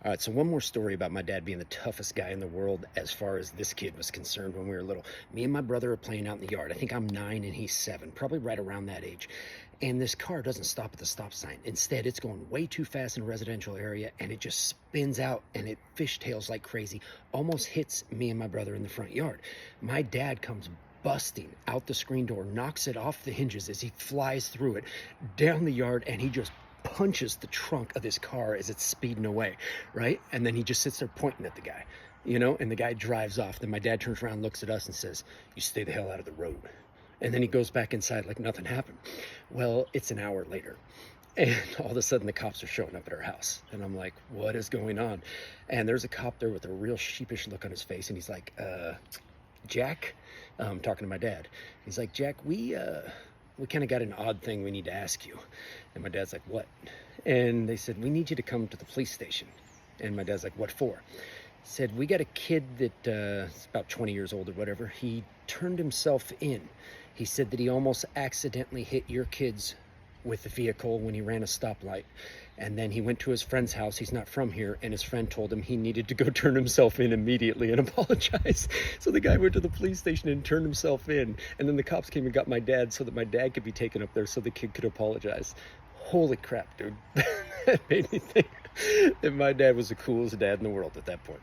All right, so one more story about my dad being the toughest guy in the world as far as this kid was concerned when we were little. Me and my brother are playing out in the yard. I think I'm 9 and he's 7, probably right around that age. And this car doesn't stop at the stop sign. Instead, it's going way too fast in a residential area and it just spins out and it fishtails like crazy, almost hits me and my brother in the front yard. My dad comes busting out the screen door, knocks it off the hinges as he flies through it down the yard, and he just punches the trunk of this car as it's speeding away, right? And then he just sits there pointing at the guy, and the guy drives off. Then my dad turns around, looks at us and says, "You stay the hell out of the road." And then he goes back inside like nothing happened. Well, it's an hour later, and all of a sudden the cops are showing up at our house. And I'm like, what is going on? And there's a cop there with a real sheepish look on his face. And he's like, Jack, talking to my dad. He's like, "Jack, we kind of got an odd thing we need to ask you." And my dad's like, "What?" And they said, "We need you to come to the police station." And my dad's like, "What for?" He said, "We got a kid that is about 20 years old or whatever. He turned himself in. He said that he almost accidentally hit your kids with the vehicle when he ran a stoplight. And then he went to his friend's house. He's not from here. And his friend told him he needed to go turn himself in immediately and apologize." So the guy went to the police station and turned himself in. And then the cops came and got my dad so that my dad could be taken up there so the kid could apologize. Holy crap, dude. That made me think that my dad was the coolest dad in the world at that point.